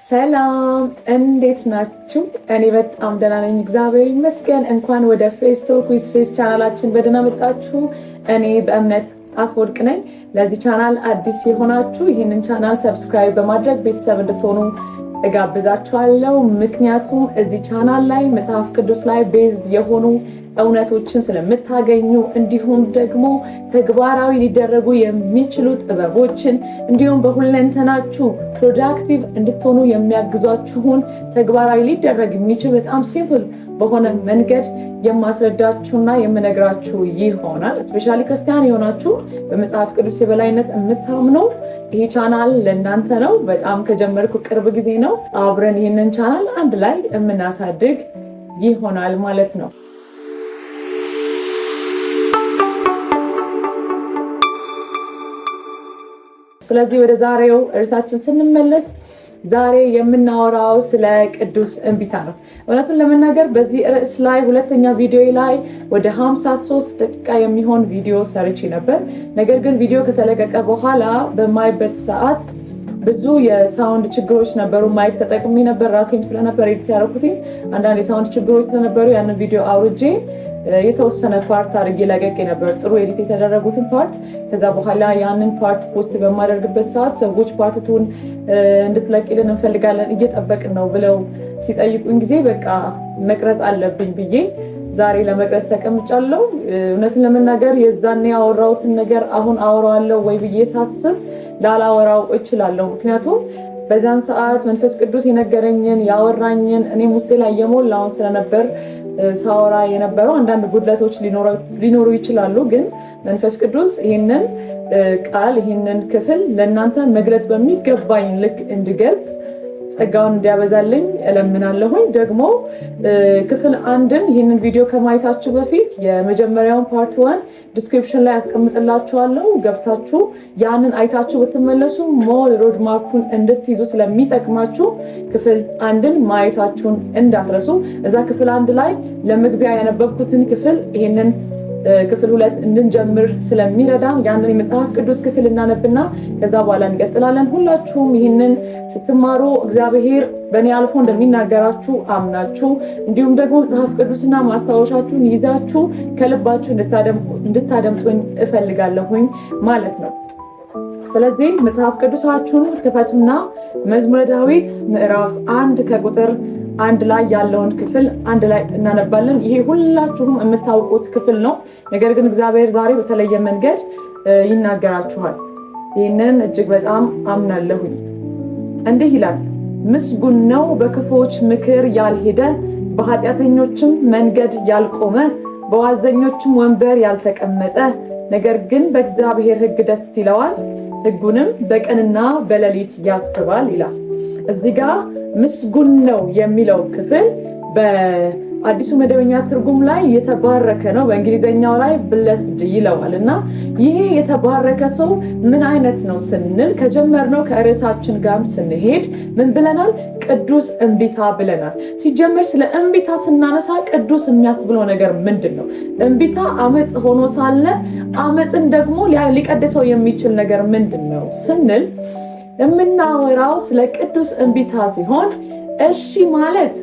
ሰላም እንዴት ናችሁ? እኔ በጣም ደህና ነኝ፣ እግዚአብሔር ይመስገን። እንኳን ወደ ፌስ ቶክ ዊዝ ፌስ ቻናላችን በደህና መጣችሁ። እኔ በእምነት አፈወርቅ ነኝ። ለዚህ ቻናል አዲስ የሆናችሁ ይህንን ቻናል ሰብስክራይብ በማድረግ ቤተሰብ እንድትሆኑ እጋብዛችኋለሁ። ምክንያቱም እዚህ ቻናል ላይ መጽሐፍ ቅዱስ ላይ ቤዝድ የሆኑ እውነቶችን ስለምታገኙ እንዲሁም ደግሞ ተግባራዊ ሊደረጉ የሚችሉ ጥበቦችን እንዲሁም በሁለንተናችሁ ፕሮዳክቲቭ እንድትሆኑ የሚያግዟችሁን ተግባራዊ ሊደረግ የሚችል በጣም ሲምፕል በሆነ መንገድ የማስረዳችሁና የምነግራችሁ ይሆናል። እስፔሻሊ ክርስቲያን የሆናችሁ በመጽሐፍ ቅዱስ የበላይነት የምታምነው ይሄ ቻናል ለእናንተ ነው። በጣም ከጀመርኩ ቅርብ ጊዜ ነው። አብረን ይህንን ቻናል አንድ ላይ የምናሳድግ ይሆናል ማለት ነው። ስለዚህ ወደ ዛሬው እርሳችን ስንመለስ ዛሬ የምናወራው ስለ ቅዱስ እንቢታ ነው። እውነቱን ለመናገር በዚህ ርዕስ ላይ ሁለተኛ ቪዲዮ ላይ ወደ 53 ደቂቃ የሚሆን ቪዲዮ ሰርቼ ነበር። ነገር ግን ቪዲዮ ከተለቀቀ በኋላ በማይበት ሰዓት ብዙ የሳውንድ ችግሮች ነበሩ። ማይክ ተጠቅሜ ነበር፣ ራሴም ስለነበር ኤዲት ያደረኩትኝ አንዳንድ የሳውንድ ችግሮች ስለነበሩ ያንን ቪዲዮ አውርጄ የተወሰነ ፓርት አድርጌ ለቀቄ ነበር፣ ጥሩ ኤዲት የተደረጉትን ፓርት። ከዛ በኋላ ያንን ፓርት ፖስት በማደርግበት ሰዓት ሰዎች ፓርቱን እንድትለቂልን እንፈልጋለን እየጠበቅን ነው ብለው ሲጠይቁኝ ጊዜ በቃ መቅረጽ አለብኝ ብዬ ዛሬ ለመቅረጽ ተቀምጫለሁ። እውነቱን ለመናገር የዛኔ ያወራሁትን ነገር አሁን አወራዋለሁ ወይ ብዬ ሳስብ ላላወራው እችላለሁ። ምክንያቱም በዛን ሰዓት መንፈስ ቅዱስ የነገረኝን ያወራኝን እኔም ውስጤ ላይ የሞላውን ስለነበር ሳወራ የነበረው አንዳንድ ጉድለቶች ሊኖሩ ይችላሉ። ግን መንፈስ ቅዱስ ይህንን ቃል ይህንን ክፍል ለእናንተ መግለጥ በሚገባኝ ልክ እንድገልጥ ጸጋውን እንዲያበዛልኝ እለምናለሁኝ። ደግሞ ክፍል አንድን ይህንን ቪዲዮ ከማየታችሁ በፊት የመጀመሪያውን ፓርት 1 ዲስክሪፕሽን ላይ አስቀምጥላችኋለሁ። ገብታችሁ ያንን አይታችሁ ብትመለሱ ሞር ሮድማፑን እንድትይዙ ስለሚጠቅማችሁ ክፍል አንድን ማየታችሁን እንዳትረሱ። እዛ ክፍል አንድ ላይ ለመግቢያ ያነበብኩትን ክፍል ይህንን ክፍል 2 እንድንጀምር ስለሚረዳን ያንን የመጽሐፍ ቅዱስ ክፍል እናነብና ከዛ በኋላ እንቀጥላለን። ሁላችሁም ይህንን ስትማሩ እግዚአብሔር በእኔ አልፎ እንደሚናገራችሁ አምናችሁ እንዲሁም ደግሞ መጽሐፍ ቅዱስና ማስታወሻችሁን ይዛችሁ ከልባችሁ እንድታደምጡኝ እፈልጋለሁኝ ማለት ነው። ስለዚህ መጽሐፍ ቅዱሳችሁን ክፈቱና መዝሙረ ዳዊት ምዕራፍ 1 ከቁጥር 1 ላይ ያለውን ክፍል አንድ ላይ እናነባለን። ይሄ ሁላችሁም የምታውቁት ክፍል ነው። ነገር ግን እግዚአብሔር ዛሬ በተለየ መንገድ ይናገራችኋል። ይህንን እጅግ በጣም አምናለሁኝ። እንዲህ ይላል፣ ምስጉን ነው በክፉዎች ምክር ያልሄደ፣ በኃጢአተኞችም መንገድ ያልቆመ፣ በዋዘኞችም ወንበር ያልተቀመጠ፣ ነገር ግን በእግዚአብሔር ሕግ ደስ ይለዋል፣ ሕጉንም በቀንና በሌሊት ያስባል ይላል። እዚህ ጋር ምስጉን ነው የሚለው ክፍል በአዲሱ መደበኛ ትርጉም ላይ የተባረከ ነው፣ በእንግሊዘኛው ላይ ብለስድ ይለዋል። እና ይሄ የተባረከ ሰው ምን አይነት ነው ስንል ከጀመርነው ከርዕሳችን ጋር ስንሄድ ምን ብለናል? ቅዱስ እንቢታ ብለናል። ሲጀመር ስለ እንቢታ ስናነሳ ቅዱስ የሚያስብለው ነገር ምንድን ነው? እንቢታ አመፅ ሆኖ ሳለ አመፅን ደግሞ ሊቀድሰው የሚችል ነገር ምንድን ነው ስንል የምናወራው ስለ ቅዱስ እንቢታ ሲሆን እሺ ማለት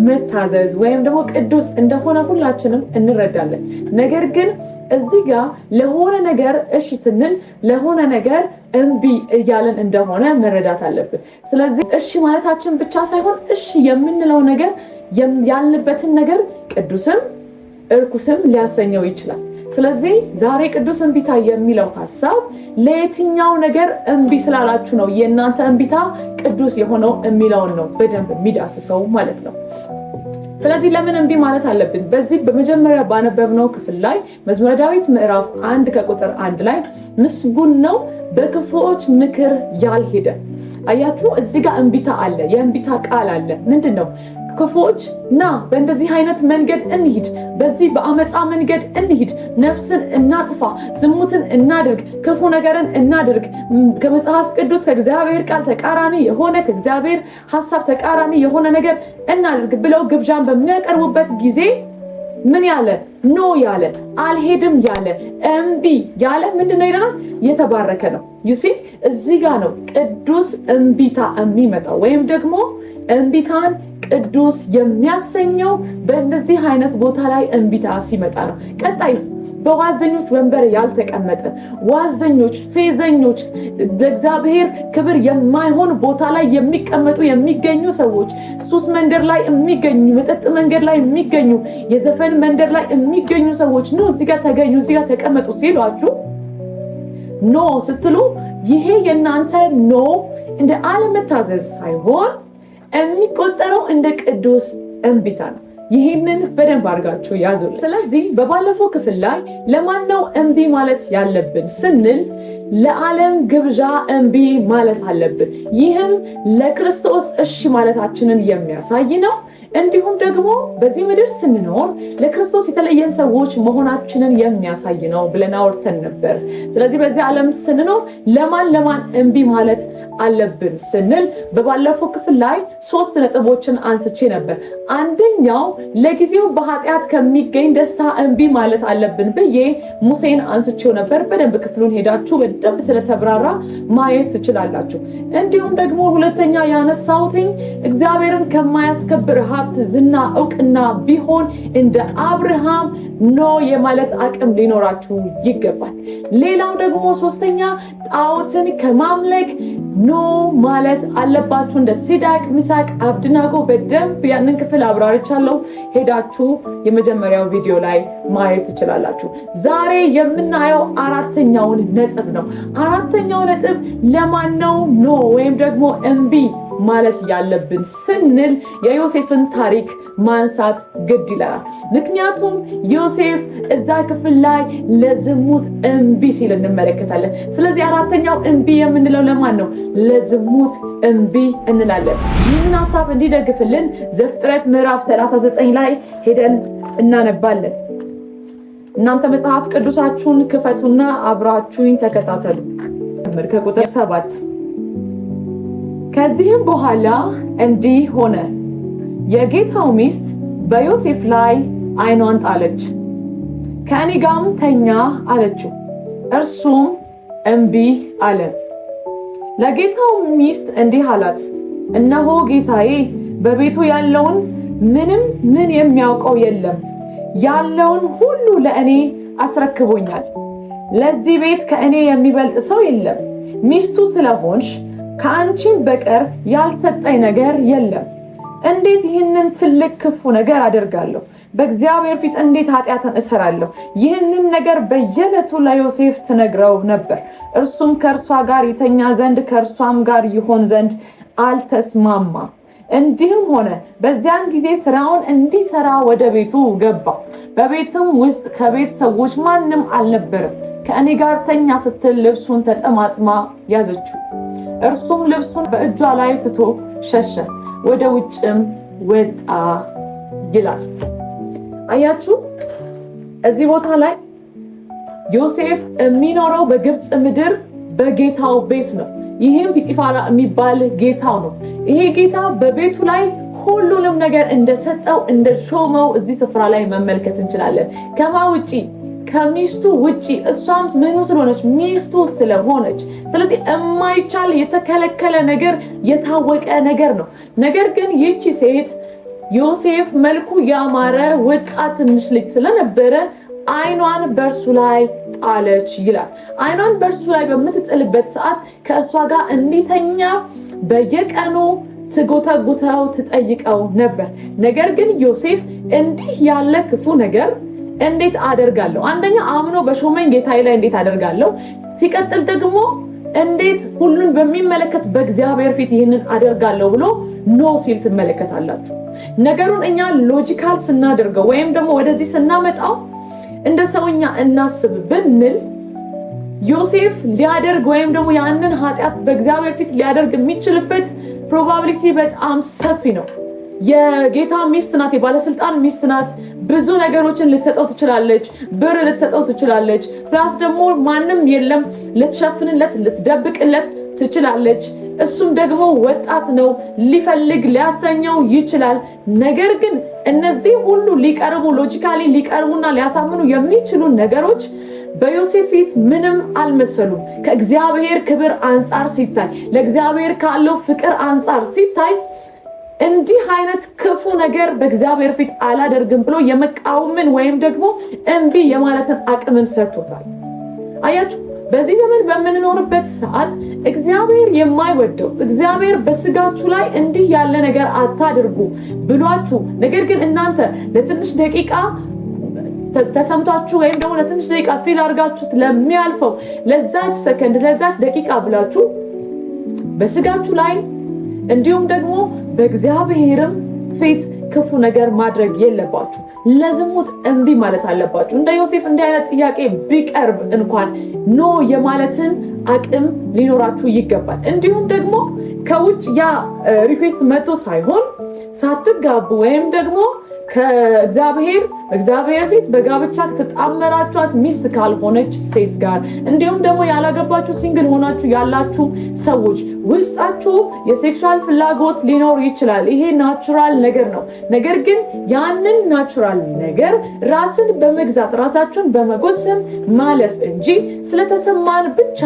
መታዘዝ ወይም ደግሞ ቅዱስ እንደሆነ ሁላችንም እንረዳለን። ነገር ግን እዚህ ጋር ለሆነ ነገር እሺ ስንል ለሆነ ነገር እምቢ እያለን እንደሆነ መረዳት አለብን። ስለዚህ እሺ ማለታችን ብቻ ሳይሆን እሺ የምንለው ነገር ያልንበትን ነገር ቅዱስም እርኩስም ሊያሰኘው ይችላል። ስለዚህ ዛሬ ቅዱስ እንቢታ የሚለው ሐሳብ ለየትኛው ነገር እምቢ ስላላችሁ ነው የእናንተ እንቢታ ቅዱስ የሆነው የሚለውን ነው በደንብ የሚዳስሰው ማለት ነው። ስለዚህ ለምን እምቢ ማለት አለብን? በዚህ በመጀመሪያ ባነበብነው ክፍል ላይ መዝሙረ ዳዊት ምዕራፍ 1 ከቁጥር 1 ላይ ምስጉን ነው በክፉዎች ምክር ያልሄደ። አያችሁ፣ እዚህ ጋር እንቢታ አለ፣ የእንቢታ ቃል አለ። ምንድን ነው? ክፉዎች ና በእንደዚህ አይነት መንገድ እንሂድ፣ በዚህ በአመፃ መንገድ እንሂድ፣ ነፍስን እናጥፋ፣ ዝሙትን እናድርግ፣ ክፉ ነገርን እናድርግ፣ ከመጽሐፍ ቅዱስ ከእግዚአብሔር ቃል ተቃራኒ የሆነ ከእግዚአብሔር ሐሳብ ተቃራኒ የሆነ ነገር እናድርግ ብለው ግብዣን በሚያቀርቡበት ጊዜ ምን ያለ ኖ ያለ አልሄድም ያለ እምቢ ያለ ምንድነው ይለናል? የተባረከ ነው። ዩሲ እዚህ ጋር ነው ቅዱስ እምቢታ የሚመጣው ወይም ደግሞ እምቢታን ቅዱስ የሚያሰኘው በእንደዚህ አይነት ቦታ ላይ እምቢታ ሲመጣ ነው። ቀጣይስ በዋዘኞች ወንበር ያልተቀመጠ ዋዘኞች፣ ፌዘኞች፣ ለእግዚአብሔር ክብር የማይሆን ቦታ ላይ የሚገኙ ሰዎች፣ ሱስ መንደር ላይ የሚገኙ፣ መጠጥ መንገድ ላይ የሚገኙ፣ የዘፈን መንደር ላይ የሚገኙ ሰዎች ኖ እዚህ ጋር ተገኙ፣ እዚህ ጋር ተቀመጡ ሲሏችሁ ኖ ስትሉ ይሄ የእናንተ ኖ እንደ አለመታዘዝ ሳይሆን የሚቆጠረው እንደ ቅዱስ እምቢታ ነው። ይሄንን በደንብ አድርጋችሁ ያዙ። ስለዚህ በባለፈው ክፍል ላይ ለማን ነው እምቢ ማለት ያለብን ስንል ለዓለም ግብዣ እምቢ ማለት አለብን። ይህም ለክርስቶስ እሺ ማለታችንን የሚያሳይ ነው። እንዲሁም ደግሞ በዚህ ምድር ስንኖር ለክርስቶስ የተለየን ሰዎች መሆናችንን የሚያሳይ ነው ብለን አውርተን ነበር። ስለዚህ በዚህ ዓለም ስንኖር ለማን እምቢ ማለት አለብን ስንል በባለፈው ክፍል ላይ 3 ነጥቦችን አንስቼ ነበር። አንደኛው ለጊዜው በኃጢአት ከሚገኝ ደስታ እምቢ ማለት አለብን ብዬ ሙሴን አንስቼው ነበር። በደንብ ክፍሉን ሄዳችሁ በደንብ ስለተብራራ ማየት ትችላላችሁ። እንዲሁም ደግሞ ሁለተኛ ያነሳሁትኝ እግዚአብሔርን ከማያስከብር ሀብት፣ ዝና፣ እውቅና ቢሆን እንደ አብርሃም ኖ የማለት አቅም ሊኖራችሁ ይገባል። ሌላው ደግሞ ሶስተኛ ጣዖትን ከማምለክ ኖ ማለት አለባችሁ። እንደ ሲድራቅ፣ ሚሳቅ፣ አብደናጎ በደንብ ያንን ክፍል አብራርቻለሁ። ሄዳችሁ የመጀመሪያው ቪዲዮ ላይ ማየት ትችላላችሁ። ዛሬ የምናየው አራተኛውን ነጥብ ነው። አራተኛው ነጥብ ለማን ነው ኖ ወይም ደግሞ እምቢ ማለት ያለብን ስንል የዮሴፍን ታሪክ ማንሳት ግድ ይላል። ምክንያቱም ዮሴፍ እዛ ክፍል ላይ ለዝሙት እምቢ ሲል እንመለከታለን። ስለዚህ አራተኛው እምቢ የምንለው ለማን ነው? ለዝሙት እምቢ እንላለን። ይህን ሐሳብ እንዲደግፍልን ዘፍጥረት ምዕራፍ 39 ላይ ሄደን እናነባለን። እናንተ መጽሐፍ ቅዱሳችሁን ክፈቱና አብራችሁኝ ተከታተሉ። ከቁጥር 7 ከዚህም በኋላ እንዲህ ሆነ፣ የጌታው ሚስት በዮሴፍ ላይ ዓይኗን ጣለች፣ ከእኔ ጋርም ተኛ አለችው። እርሱም እምቢ አለ። ለጌታው ሚስት እንዲህ አላት፣ እነሆ ጌታዬ በቤቱ ያለውን ምን የሚያውቀው የለም፣ ያለውን ሁሉ ለእኔ አስረክቦኛል። ለዚህ ቤት ከእኔ የሚበልጥ ሰው የለም። ሚስቱ ስለሆንሽ ከአንቺም በቀር ያልሰጠኝ ነገር የለም። እንዴት ይህንን ትልቅ ክፉ ነገር አደርጋለሁ? በእግዚአብሔር ፊት እንዴት ኃጢአትን እሰራለሁ? ይህንን ነገር በየዕለቱ ለዮሴፍ ትነግረው ነበር። እርሱም ከእርሷ ጋር ይተኛ ዘንድ ከእርሷም ጋር ይሆን ዘንድ አልተስማማም። እንዲህም ሆነ፣ በዚያን ጊዜ ስራውን እንዲሰራ ወደ ቤቱ ገባ። በቤትም ውስጥ ከቤት ሰዎች ማንም አልነበረም። ከእኔ ጋር ተኛ ስትል ልብሱን ተጠማጥማ ያዘችው። እርሱም ልብሱን በእጇ ላይ ትቶ ሸሸ፣ ወደ ውጭም ወጣ ይላል። አያችሁ፣ እዚህ ቦታ ላይ ዮሴፍ የሚኖረው በግብፅ ምድር በጌታው ቤት ነው። ይህም ጲጢፋራ የሚባል ጌታው ነው። ይሄ ጌታ በቤቱ ላይ ሁሉንም ነገር እንደሰጠው እንደሾመው እዚህ ስፍራ ላይ መመልከት እንችላለን። ከማ ውጪ? ከሚስቱ ውጪ። እሷም ምኑ ስለሆነች? ሚስቱ ስለሆነች። ስለዚህ የማይቻል የተከለከለ ነገር የታወቀ ነገር ነው። ነገር ግን ይቺ ሴት ዮሴፍ መልኩ ያማረ ወጣት ትንሽ ልጅ ስለነበረ ዓይኗን በእርሱ ላይ ጣለች ይላል። ዓይኗን በእርሱ ላይ በምትጥልበት ሰዓት ከእሷ ጋር እንዲተኛ በየቀኑ ትጎተጉተው ትጠይቀው ነበር። ነገር ግን ዮሴፍ እንዲህ ያለ ክፉ ነገር እንዴት አደርጋለሁ? አንደኛ አምኖ በሾመኝ ጌታዬ ላይ እንዴት አደርጋለሁ? ሲቀጥል ደግሞ እንዴት ሁሉን በሚመለከት በእግዚአብሔር ፊት ይህንን አደርጋለሁ ብሎ ኖ ሲል ትመለከታላችሁ። ነገሩን እኛ ሎጂካል ስናደርገው ወይም ደግሞ ወደዚህ ስናመጣው እንደ ሰውኛ እናስብ ብንል ዮሴፍ ሊያደርግ ወይም ደግሞ ያንን ኃጢአት በእግዚአብሔር ፊት ሊያደርግ የሚችልበት ፕሮባቢሊቲ በጣም ሰፊ ነው። የጌታ ሚስት ናት፣ የባለስልጣን ሚስት ናት። ብዙ ነገሮችን ልትሰጠው ትችላለች፣ ብር ልትሰጠው ትችላለች። ፕላስ ደግሞ ማንም የለም ልትሸፍንለት ልትደብቅለት ትችላለች። እሱም ደግሞ ወጣት ነው፣ ሊፈልግ ሊያሰኘው ይችላል። ነገር ግን እነዚህ ሁሉ ሊቀርቡ ሎጂካሊ ሊቀርቡና ሊያሳምኑ የሚችሉ ነገሮች በዮሴፍ ፊት ምንም አልመሰሉም። ከእግዚአብሔር ክብር አንፃር ሲታይ፣ ለእግዚአብሔር ካለው ፍቅር አንፃር ሲታይ እንዲህ አይነት ክፉ ነገር በእግዚአብሔር ፊት አላደርግም ብሎ የመቃወምን ወይም ደግሞ እንቢ የማለትን አቅምን ሰጥቶታል። አያችሁ፣ በዚህ ዘመን በምንኖርበት ሰዓት እግዚአብሔር የማይወደው እግዚአብሔር በስጋችሁ ላይ እንዲህ ያለ ነገር አታድርጉ ብሏችሁ፣ ነገር ግን እናንተ ለትንሽ ደቂቃ ተሰምታችሁ ወይም ደግሞ ለትንሽ ደቂቃ ፊል አድርጋችሁት ለሚያልፈው ለዛች ሰከንድ ለዛች ደቂቃ ብላችሁ በስጋችሁ ላይ እንዲሁም ደግሞ በእግዚአብሔርም ፊት ክፉ ነገር ማድረግ የለባችሁ። ለዝሙት እንቢ ማለት አለባችሁ። እንደ ዮሴፍ እንዲህ አይነት ጥያቄ ቢቀርብ እንኳን ኖ የማለትን አቅም ሊኖራችሁ ይገባል። እንዲሁም ደግሞ ከውጭ ያ ሪኩዌስት መጥቶ ሳይሆን ሳትጋቡ ወይም ደግሞ ከእግዚአብሔር ፊት በጋብቻ ከተጣመራችኋት ሚስት ካልሆነች ሴት ጋር እንዲሁም ደግሞ ያላገባችሁ ሲንግል ሆናችሁ ያላችሁ ሰዎች ውስጣችሁ የሴክሹዋል ፍላጎት ሊኖር ይችላል። ይሄ ናቹራል ነገር ነው። ነገር ግን ያንን ናቹራል ነገር ራስን በመግዛት ራሳችሁን በመጎሰም ማለፍ እንጂ ስለተሰማን ብቻ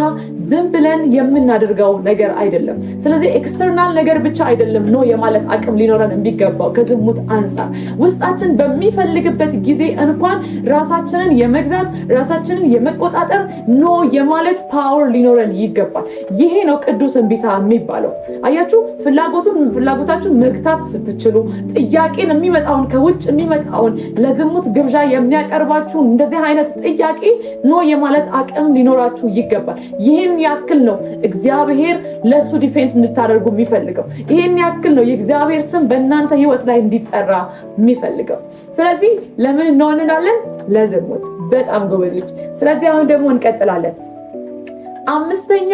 ዝም ብለን የምናደርገው ነገር አይደለም። ስለዚህ ኤክስተርናል ነገር ብቻ አይደለም ኖ የማለት አቅም ሊኖረን የሚገባው ከዝሙት አንፃር ውስጣችን በሚፈልግበት ጊዜ እንኳን ራሳችንን የመግዛት ራሳችንን የመቆጣጠር ኖ የማለት ፓወር ሊኖረን ይገባል። ይሄ ነው ቅዱስ እምቢታ የሚባለው። አያችሁ፣ ፍላጎታችሁን መግታት ስትችሉ ጥያቄን የሚመጣውን ከውጭ የሚመጣውን ለዝሙት ግብዣ የሚያቀርባችሁ እንደዚህ አይነት ጥያቄ ኖ የማለት አቅም ሊኖራችሁ ይገባል። ይህን ያክል ነው እግዚአብሔር ለሱ ዲፌንስ እንድታደርጉ የሚፈልገው። ይህን ያክል ነው የእግዚአብሔር ስም በእናንተ ህይወት ላይ እንዲጠራ የሚፈልገው። ስለዚህ ለምን ነው እንላለን? ለዝሙት። በጣም ጎበዞች። ስለዚህ አሁን ደግሞ እንቀጥላለን። አምስተኛ፣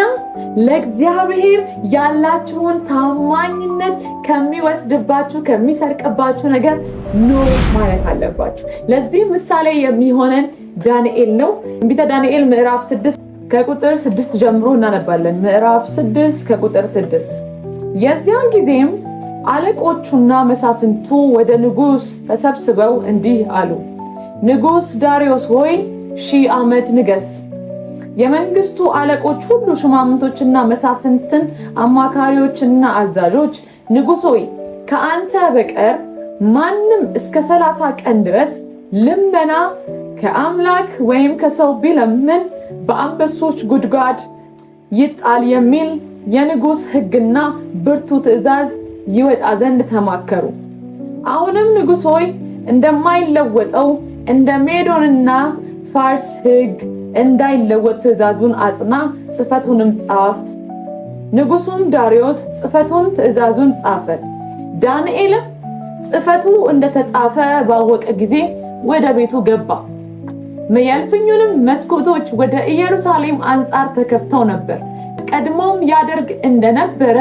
ለእግዚአብሔር ያላችሁን ታማኝነት ከሚወስድባችሁ ከሚሰርቅባችሁ ነገር ኖ ማለት አለባችሁ። ለዚህ ምሳሌ የሚሆነን ዳንኤል ነው። ትንቢተ ዳንኤል ምዕራፍ 6 ከቁጥር 6 ጀምሮ እናነባለን። ምዕራፍ 6 ከቁጥር 6 የዚያን ጊዜም አለቆቹና መሳፍንቱ ወደ ንጉሥ ተሰብስበው እንዲህ አሉ። ንጉሥ ዳርዮስ ሆይ 1000 ዓመት ንገስ። የመንግስቱ አለቆች ሁሉ ሹማምንቶችና መሳፍንትን አማካሪዎችና አዛዦች ንጉሥ ሆይ ከአንተ በቀር ማንም እስከ 30 ቀን ድረስ ልመና ከአምላክ ወይም ከሰው ቢለምን በአንበሶች ጉድጓድ ይጣል የሚል የንጉሥ ሕግና ብርቱ ትእዛዝ ይወጣ ዘንድ ተማከሩ። አሁንም ንጉሥ ሆይ እንደማይለወጠው እንደ ሜዶንና ፋርስ ሕግ እንዳይለወጥ ትእዛዙን አጽና፣ ጽሕፈቱንም ጻፍ። ንጉሡም ዳርዮስ ጽሕፈቱን ትእዛዙን ጻፈ። ዳንኤልም ጽሕፈቱ እንደተጻፈ ባወቀ ጊዜ ወደ ቤቱ ገባ። የእልፍኙንም መስኮቶች ወደ ኢየሩሳሌም አንጻር ተከፍተው ነበር። ቀድሞም ያደርግ እንደነበረ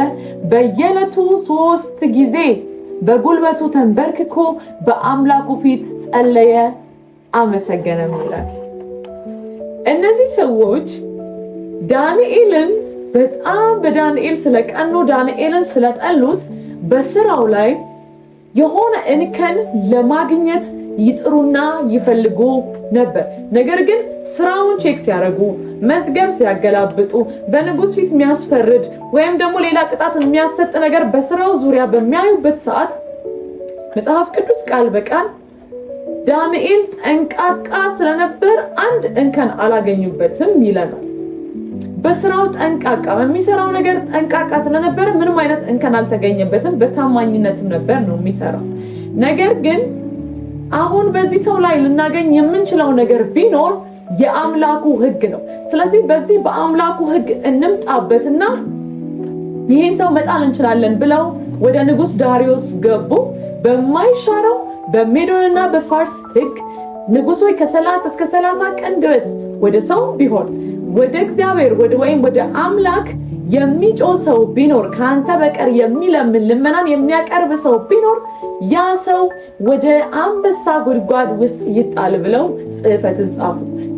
በየዕለቱ 3 ጊዜ በጉልበቱ ተንበርክኮ በአምላኩ ፊት ጸለየ፣ አመሰገነም ይላል። እነዚህ ሰዎች ዳንኤልን በጣም በዳንኤል ስለቀኑ ዳንኤልን ስለጠሉት በስራው ላይ የሆነ እንከን ለማግኘት ይጥሩና ይፈልጉ ነበር። ነገር ግን ስራውን ቼክ ሲያደርጉ፣ መዝገብ ሲያገላብጡ፣ በንጉሥ ፊት የሚያስፈርድ ወይም ደግሞ ሌላ ቅጣት የሚያሰጥ ነገር በስራው ዙሪያ በሚያዩበት ሰዓት መጽሐፍ ቅዱስ ቃል በቃል ዳንኤል ጠንቃቃ ስለነበር አንድ እንከን አላገኙበትም ይለናል። በስራው ጠንቃቃ፣ በሚሰራው ነገር ጠንቃቃ ስለነበር ምንም አይነት እንከን አልተገኘበትም። በታማኝነትም ነበር ነው የሚሰራው። ነገር ግን አሁን በዚህ ሰው ላይ ልናገኝ የምንችለው ነገር ቢኖር የአምላኩ ሕግ ነው። ስለዚህ በዚህ በአምላኩ ሕግ እንምጣበትና ይህን ሰው መጣል እንችላለን ብለው ወደ ንጉሥ ዳርዮስ ገቡ። በማይሻረው በሜዶንና በፋርስ ሕግ ንጉሥ ሆይ ከ30 እስከ 30 ቀን ድረስ ወደ ሰው ቢሆን ወደ እግዚአብሔር ወይም ወደ አምላክ የሚጮህ ሰው ቢኖር ከአንተ በቀር የሚለምን ልመናን የሚያቀርብ ሰው ቢኖር ያ ሰው ወደ አንበሳ ጉድጓድ ውስጥ ይጣል ብለው ጽሕፈትን ጻፉ።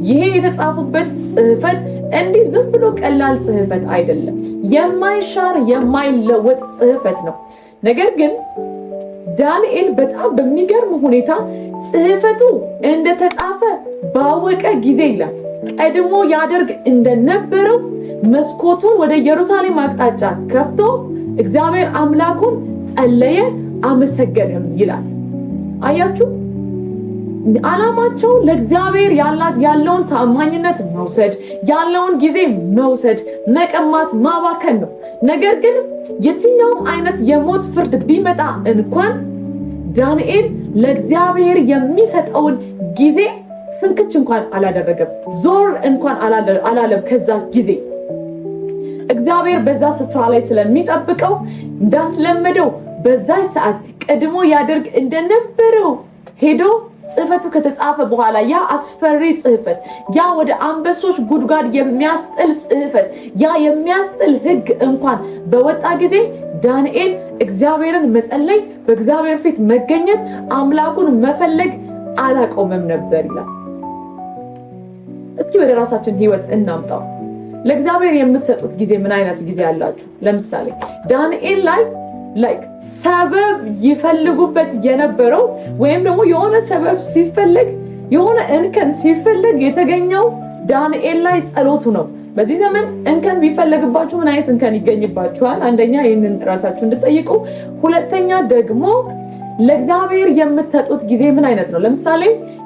ይሄ የተጻፉበት ጽሕፈት እንዲህ ዝም ብሎ ቀላል ጽሕፈት አይደለም። የማይሻር የማይለወጥ ጽሕፈት ነው። ነገር ግን ዳንኤል በጣም በሚገርም ሁኔታ ጽሕፈቱ እንደተጻፈ ባወቀ ጊዜ ይላል ቀድሞ ያደርግ እንደነበረው መስኮቱን ወደ ኢየሩሳሌም አቅጣጫ ከፍቶ እግዚአብሔር አምላኩን ጸለየ፣ አመሰገነም ይላል። አያችሁ፣ ዓላማቸው ለእግዚአብሔር ያለውን ታማኝነት መውሰድ፣ ያለውን ጊዜ መውሰድ፣ መቀማት፣ ማባከን ነው። ነገር ግን የትኛውም አይነት የሞት ፍርድ ቢመጣ እንኳን ዳንኤል ለእግዚአብሔር የሚሰጠውን ጊዜ ፍንክች እንኳን አላደረገም፣ ዞር እንኳን አላለም። ከዛ ጊዜ እግዚአብሔር በዛ ስፍራ ላይ ስለሚጠብቀው እንዳስለመደው በዛ ሰዓት ቀድሞ ያደርግ እንደነበረው ሄዶ ጽሕፈቱ ከተጻፈ በኋላ ያ አስፈሪ ጽሕፈት፣ ያ ወደ አንበሶች ጉድጓድ የሚያስጥል ጽሕፈት፣ ያ የሚያስጥል ሕግ እንኳን በወጣ ጊዜ ዳንኤል እግዚአብሔርን መጸለይ፣ በእግዚአብሔር ፊት መገኘት፣ አምላኩን መፈለግ አላቆመም ነበር ይላል። እስኪ ወደ ራሳችን ህይወት እናምጣው። ለእግዚአብሔር የምትሰጡት ጊዜ ምን አይነት ጊዜ አላችሁ? ለምሳሌ ዳንኤል ላይ ሰበብ ይፈልጉበት የነበረው ወይም ደግሞ የሆነ ሰበብ ሲፈልግ የሆነ እንከን ሲፈልግ የተገኘው ዳንኤል ላይ ጸሎቱ ነው። በዚህ ዘመን እንከን ቢፈለግባችሁ ምን አይነት እንከን ይገኝባችኋል? አንደኛ ይህንን ራሳችሁ እንድትጠይቁ፣ ሁለተኛ ደግሞ ለእግዚአብሔር የምትሰጡት ጊዜ ምን አይነት ነው? ለምሳሌ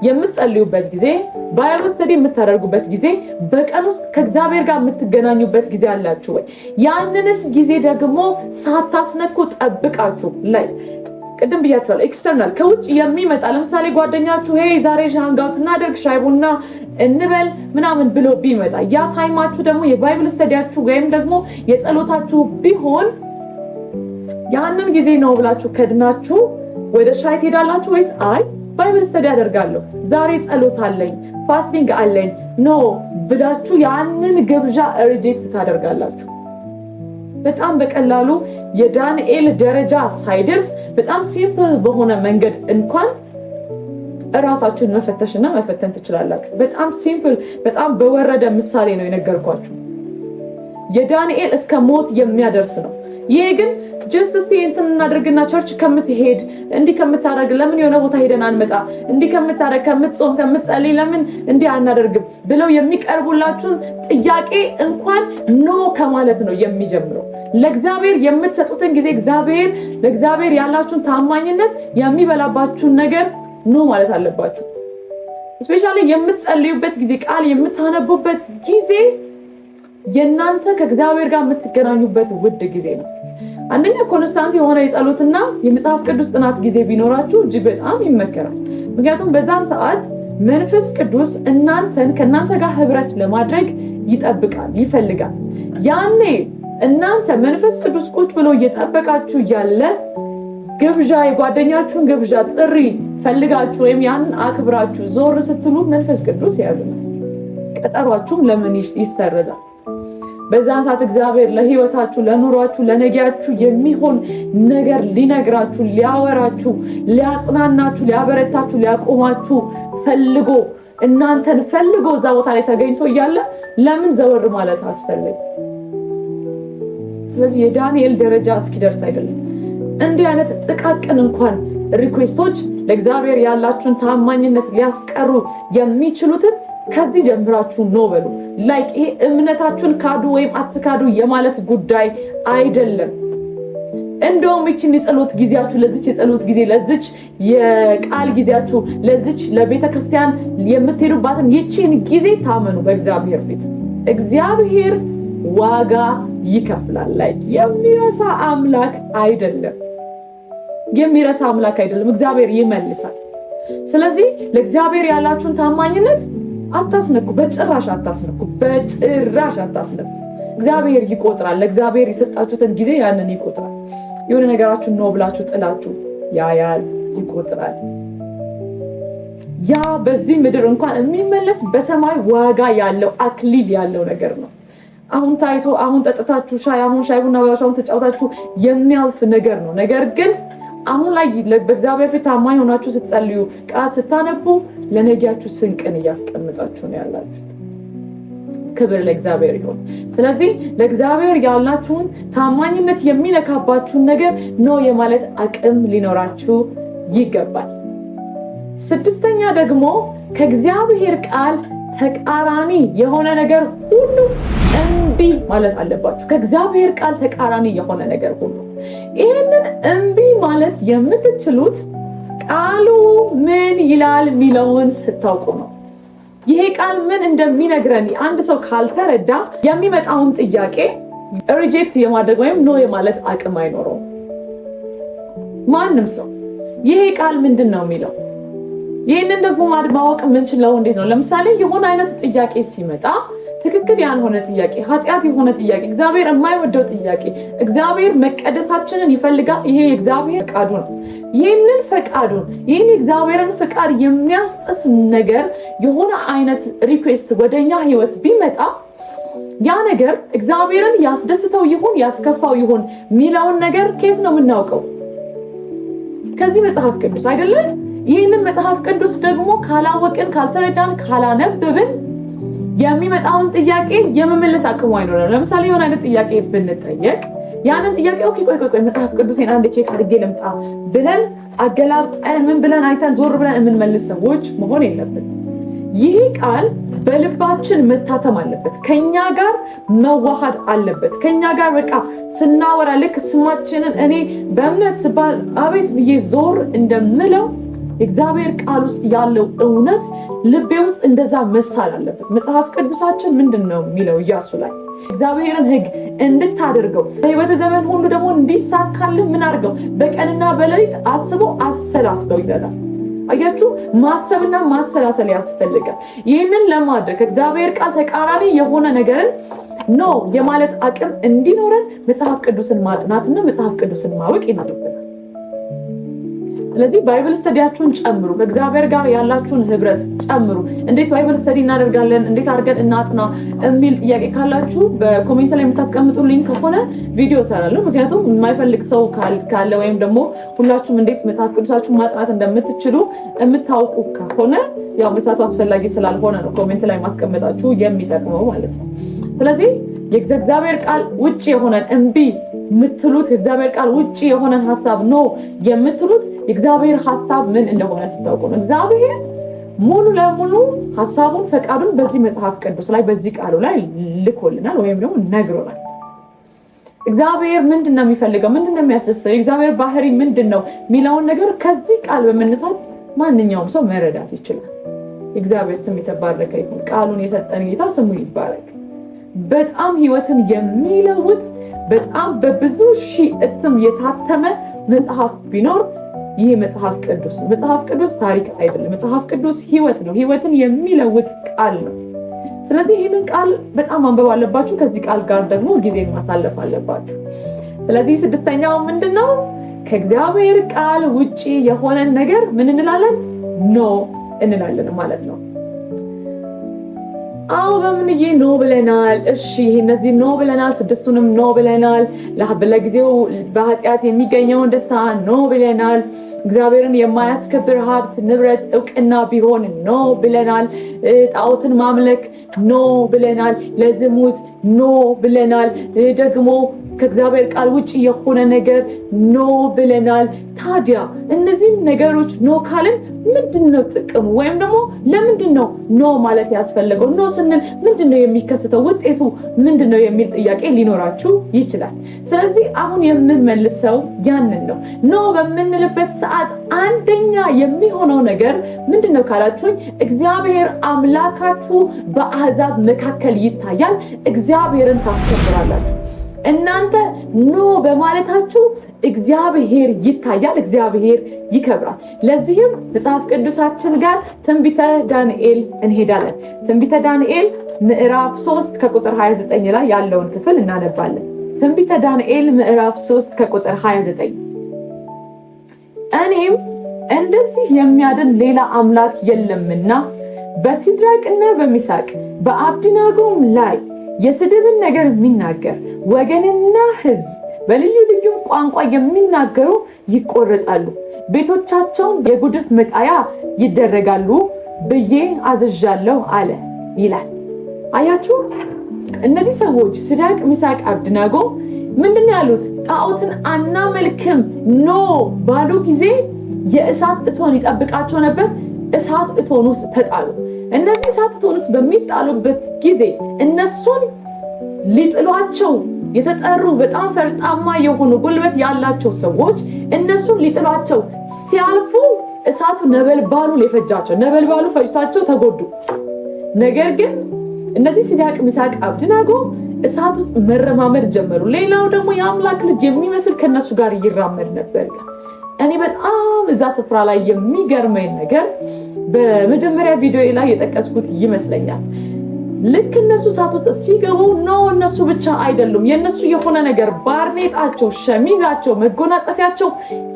የምትጸልዩበት ጊዜ፣ ባይብል ስተዲ የምታደርጉበት ጊዜ፣ በቀን ውስጥ ከእግዚአብሔር ጋር የምትገናኙበት ጊዜ አላችሁ ወይ? ያንንስ ጊዜ ደግሞ ሳታስነኩ ጠብቃችሁ ላይ ቅድም ብያችኋል፣ ኤክስተርናል ከውጭ የሚመጣ ለምሳሌ ጓደኛችሁ ሄይ ዛሬ ሃንጋውት እናደርግ ሻይ ቡና እንበል ምናምን ብሎ ቢመጣ ያ ታይማችሁ ደግሞ የባይብል ስተዲያችሁ ወይም ደግሞ የጸሎታችሁ ቢሆን ያንን ጊዜ ነው ብላችሁ ከድናችሁ ወደ ሻይ ትሄዳላችሁ ወይስ አይ ባይብል ስተዲ አደርጋለሁ ዛሬ ጸሎት አለኝ ፋስቲንግ አለኝ ኖ ብላችሁ ያንን ግብዣ ሪጀክት ታደርጋላችሁ? በጣም በቀላሉ የዳንኤል ደረጃ ሳይደርስ በጣም ሲምፕል በሆነ መንገድ እንኳን ራሳችሁን መፈተሽና መፈተን ትችላላችሁ። በጣም ሲምፕል፣ በጣም በወረደ ምሳሌ ነው የነገርኳችሁ። የዳንኤል እስከ ሞት የሚያደርስ ነው። ይሄ ግን ጀስት እስቲ እንትን እናድርግና ቸርች ከምትሄድ እንዲህ ከምታደርግ ለምን የሆነ ቦታ ሄደን አንመጣ፣ እንዲህ ከምታደርግ ከምትጾም ከምትጸልይ ለምን እንዲህ አናደርግም ብለው የሚቀርቡላችሁን ጥያቄ እንኳን ኖ ከማለት ነው የሚጀምረው። ለእግዚአብሔር የምትሰጡትን ጊዜ ለእግዚአብሔር ያላችሁን ታማኝነት የሚበላባችሁን ነገር ኖ ማለት አለባችሁ። ስፔሻሊ የምትጸልዩበት ጊዜ፣ ቃል የምታነቡበት ጊዜ የእናንተ ከእግዚአብሔር ጋር የምትገናኙበት ውድ ጊዜ ነው። አንደኛ ኮንስታንት የሆነ የጸሎትና የመጽሐፍ ቅዱስ ጥናት ጊዜ ቢኖራችሁ እጅግ በጣም ይመከራል። ምክንያቱም በዛን ሰዓት መንፈስ ቅዱስ ከእናንተ ጋር ህብረት ለማድረግ ይጠብቃል፣ ይፈልጋል። ያኔ እናንተ መንፈስ ቅዱስ ቁጭ ብሎ እየጠበቃችሁ ያለ ግብዣ፣ የጓደኛችሁን ግብዣ ጥሪ ፈልጋችሁ ወይም ያንን አክብራችሁ ዞር ስትሉ መንፈስ ቅዱስ ያዝናል። ቀጠሯችሁም ለምን ይሰረዛል? በዛን ሰዓት እግዚአብሔር ለህይወታችሁ፣ ለኑሯችሁ፣ ለነገያችሁ የሚሆን ነገር ሊነግራችሁ፣ ሊያወራችሁ፣ ሊያጽናናችሁ፣ ሊያበረታችሁ፣ ሊያቆማችሁ እናንተን ፈልጎ እዛ ቦታ ላይ ተገኝቶ እያለ ለምን ዘወር ማለት አስፈለገ? ስለዚህ የዳንኤል ደረጃ እስኪደርስ አይደለም እንዲህ አይነት ጥቃቅን እንኳን ሪኩዌስቶች ለእግዚአብሔር ያላችሁን ታማኝነት ሊያስቀሩ የሚችሉትን ከዚህ ጀምራችሁ ነው በሉ። ይሄ እምነታችሁን ካዱ ወይም አትካዱ የማለት ጉዳይ አይደለም። እንደውም ይህችን የጸሎት ጊዜያችሁ ለዚች የጸሎት ጊዜ ለዚች የቃል ጊዜያችሁ ለዚች ለቤተክርስቲያን የምትሄዱባትን ይህችን ጊዜ ታመኑ በእግዚአብሔር ፊት። እግዚአብሔር ዋጋ ይከፍላል። የሚረሳ አምላክ አይደለም። እግዚአብሔር ይመልሳል። ስለዚህ ለእግዚአብሔር ያላችሁን ታማኝነት አታስነኩ፣ በጭራሽ አታስነኩ። እግዚአብሔር ይቆጥራል። ለእግዚአብሔር የሰጣችሁትን ጊዜ ያንን ይቆጥራል። የሆነ ነገራችሁን ነው ብላችሁ ጥላችሁ ያያል፣ ይቆጥራል። ያ በዚህ ምድር እንኳን የሚመለስ በሰማይ ዋጋ ያለው አክሊል ያለው ነገር ነው። አሁን ታይቶ አሁን ጠጥታችሁ ሻይ ቡና ብላችሁ ተጫውታችሁ የሚያልፍ ነገር ነው። ነገር ግን አሁን ላይ በእግዚአብሔር ፊት ታማኝ ሆናችሁ ስትጸልዩ፣ ቃል ስታነቡ ለነገያችሁ ስንቅን እያስቀምጣችሁ ነው ያላችሁት። ክብር ለእግዚአብሔር ይሁን። ስለዚህ ለእግዚአብሔር ያላችሁን ታማኝነት የሚነካባችሁን ነገር ነው የማለት አቅም ሊኖራችሁ ይገባል። ስድስተኛ ደግሞ ከእግዚአብሔር ቃል ተቃራኒ የሆነ ነገር ሁሉ እምቢ ማለት አለባችሁ። ከእግዚአብሔር ቃል ተቃራኒ የሆነ ነገር ሁሉ። ይህንን እምቢ ማለት የምትችሉት ቃሉ ምን ይላል የሚለውን ስታውቁ ነው። ይሄ ቃል ምን እንደሚነግረን አንድ ሰው ካልተረዳ የሚመጣውን ጥያቄ ሪጀክት የማድረግ ወይም ኖ የማለት አቅም አይኖረውም። ማንም ሰው ይሄ ቃል ምንድን ነው የሚለው ይህንን ደግሞ ማወቅ የምንችለው እንዴት ነው? ለምሳሌ የሆነ አይነት ጥያቄ ሲመጣ ትክክል ያልሆነ ጥያቄ፣ ኃጢአት የሆነ ጥያቄ፣ እግዚአብሔር የማይወደው ጥያቄ፣ እግዚአብሔር መቀደሳችንን ይፈልጋል። ይሄ የእግዚአብሔር ፈቃዱ ነው። ይህንን የእግዚአብሔርን ፈቃድ የሚያስጥስ ነገር የሆነ አይነት ሪኩዌስት ወደኛ ህይወት ቢመጣ ያ ነገር እግዚአብሔርን ያስደስተው ይሁን ያስከፋው ይሁን የሚለውን ነገር ከየት ነው የምናውቀው? ከዚህ መጽሐፍ ቅዱስ አይደለም? ይህንን መጽሐፍ ቅዱስ ደግሞ ካላወቅን፣ ካልተረዳን፣ ካላነበብን የሚመጣውን ጥያቄ የመመለስ አቅሙ አይኖረንም። ለምሳሌ የሆነ አይነት ጥያቄ ብንጠየቅ ያንን ጥያቄ ኦኬ ቆይ መጽሐፍ ቅዱሴን አንድ ቼክ አድርጌ ልምጣ ብለን አገላብጠን ምን ብለን አይተን ዞር ብለን የምንመልስ ሰዎች መሆን የለብን። ይህ ቃል በልባችን መታተም አለበት። ከኛ ጋር መዋሃድ አለበት። ከኛ ጋር በቃ ስናወራ ልክ ስማችንን እኔ በእምነት ስባል አቤት ብዬ ዞር እንደምለው የእግዚአብሔር ቃል ውስጥ ያለው እውነት ልቤ ውስጥ እንደዛ መሳል አለበት። መጽሐፍ ቅዱሳችን ምንድን ነው የሚለው? ኢያሱ ላይ እግዚአብሔርን ሕግ እንድታደርገው በሕይወት ዘመን ሁሉ ደግሞ እንዲሳካልህ ምን አድርገው? በቀንና በሌሊት አስበው አሰላስለው ይላል። አያችሁ፣ ማሰብና ማሰላሰል ያስፈልጋል። ይህንን ለማድረግ እግዚአብሔር ቃል ተቃራኒ የሆነ ነገርን ኖ የማለት አቅም እንዲኖረን መጽሐፍ ቅዱስን ማጥናትና መጽሐፍ ቅዱስን ማወቅ ይኖርብናል። ስለዚህ ባይብል ስተዲያችሁን ጨምሩ። ከእግዚአብሔር ጋር ያላችሁን ህብረት ጨምሩ። እንዴት ባይብል ስተዲ እናደርጋለን፣ እንዴት አድርገን እናጥና የሚል ጥያቄ ካላችሁ በኮሜንት ላይ የምታስቀምጡልኝ ከሆነ ቪዲዮ እሰራለሁ። ምክንያቱም የማይፈልግ ሰው ካለ ወይም ደግሞ ሁላችሁም እንዴት መጽሐፍ ቅዱሳችሁን ማጥናት እንደምትችሉ የምታውቁ ከሆነ ያው መስራቱ አስፈላጊ ስላልሆነ ነው ኮሜንት ላይ ማስቀመጣችሁ የሚጠቅመው ማለት ነው። ስለዚህ የእግዚአብሔር ቃል ውጪ የሆነን እምቢ የምትሉት የእግዚአብሔር ቃል ውጪ የሆነን ሐሳብ ነው የምትሉት የእግዚአብሔር ሐሳብ ምን እንደሆነ ስታውቁ ነው። እግዚአብሔር ሙሉ ለሙሉ ሐሳቡን ፈቃዱን በዚህ መጽሐፍ ቅዱስ ላይ በዚህ ቃሉ ላይ ልኮልናል ወይም ደግሞ ነግሮናል። እግዚአብሔር ምንድነው የሚፈልገው? ምንድነው የሚያስደስተው? የእግዚአብሔር ባህሪ ምንድነው የሚለውን ነገር ከዚህ ቃል በመነሳት ማንኛውም ሰው መረዳት ይችላል። የእግዚአብሔር ስም የተባረከ ይሁን። ቃሉን የሰጠን ጌታ ስሙ ይባረክ። በጣም ህይወትን የሚለውጥ በጣም በብዙ ሺህ እትም የታተመ መጽሐፍ ቢኖር ይህ መጽሐፍ ቅዱስ ነው። መጽሐፍ ቅዱስ ታሪክ አይደለም። መጽሐፍ ቅዱስ ህይወት ነው። ህይወትን የሚለውጥ ቃል ነው። ስለዚህ ይህንን ቃል በጣም ማንበብ አለባችሁ። ከዚህ ቃል ጋር ደግሞ ጊዜን ማሳለፍ አለባችሁ። ስለዚህ ስድስተኛው ምንድነው? ከእግዚአብሔር ቃል ውጪ የሆነን ነገር ምን እንላለን? ኖ እንላለን ማለት ነው። አዎ በምንዬ ኖ ብለናል። እሺ እነዚህ ኖ ብለናል፣ ስድስቱንም ኖ ብለናል። ለጊዜው በኃጢአት የሚገኘውን ደስታ ኖ ብለናል። እግዚአብሔርን የማያስከብር ሀብት፣ ንብረት፣ እውቅና ቢሆን ኖ ብለናል። ጣዖትን ማምለክ ኖ ብለናል። ለዝሙት ኖ ብለናል። ደግሞ ከእግዚአብሔር ቃል ውጪ የሆነ ነገር ኖ ብለናል። ታዲያ እነዚህ ነገሮች ኖ ካልን ምንድነው ጥቅሙ? ወይም ደግሞ ለምንድነው ኖ ማለት ያስፈለገው? ኖ ስንል ምንድነው የሚከሰተው? ውጤቱ ምንድነው የሚል ጥያቄ ሊኖራችሁ ይችላል። ስለዚህ አሁን የምንመልሰው ያንን ነው። ኖ በምንልበት ሰዓት አንደኛ የሚሆነው ነገር ምንድነው ካላችሁኝ፣ እግዚአብሔር አምላካችሁ በአሕዛብ መካከል ይታያል። እግዚአብሔርን ታስከብራላችሁ። እናንተ ኖ በማለታችሁ እግዚአብሔር ይታያል፣ እግዚአብሔር ይከብራል። ለዚህም መጽሐፍ ቅዱሳችን ጋር ትንቢተ ዳንኤል እንሄዳለን። ትንቢተ ዳንኤል ምዕራፍ 3 ከቁጥር 29 ላይ ያለውን ክፍል እናነባለን። ትንቢተ ዳንኤል ምዕራፍ 3 ከቁጥር 29 እኔም እንደዚህ የሚያድን ሌላ አምላክ የለምና በሲድራቅና በሚሳቅ በአብድናጎም ላይ የስድብን ነገር የሚናገር ወገንና ሕዝብ በልዩ ልዩ ቋንቋ የሚናገሩ ይቆረጣሉ፣ ቤቶቻቸውን የጉድፍ መጣያ ይደረጋሉ ብዬ አዝዣለሁ አለ ይላል። አያችሁ፣ እነዚህ ሰዎች ሲድራቅ፣ ሚሳቅ፣ አብድናጎ ምንድን ያሉት? ጣዖትን አናመልክም ኖ ባሉ ጊዜ የእሳት እቶን ይጠብቃቸው ነበር። እሳት እቶን ውስጥ ተጣሉ። እነዚህ እሳት እቶን ውስጥ በሚጣሉበት ጊዜ እነሱን ሊጥሏቸው የተጠሩ በጣም ፈርጣማ የሆኑ ጉልበት ያላቸው ሰዎች እነሱን ሊጥሏቸው ሲያልፉ እሳቱ ነበልባሉ ሊፈጃቸው፣ ነበልባሉ ፈጅታቸው ተጎዱ። ነገር ግን እነዚህ ሲድራቅ ሚሳቅ አብደናጎ እሳት ውስጥ መረማመድ ጀመሩ። ሌላው ደግሞ የአምላክ ልጅ የሚመስል ከነሱ ጋር ይራመድ ነበር። እኔ በጣም እዛ ስፍራ ላይ የሚገርመኝ ነገር በመጀመሪያ ቪዲዮ ላይ የጠቀስኩት ይመስለኛል። ልክ እነሱ እሳት ውስጥ ሲገቡ ነው እነሱ ብቻ አይደሉም፣ የነሱ የሆነ ነገር ባርኔጣቸው፣ ሸሚዛቸው፣ መጎናጸፊያቸው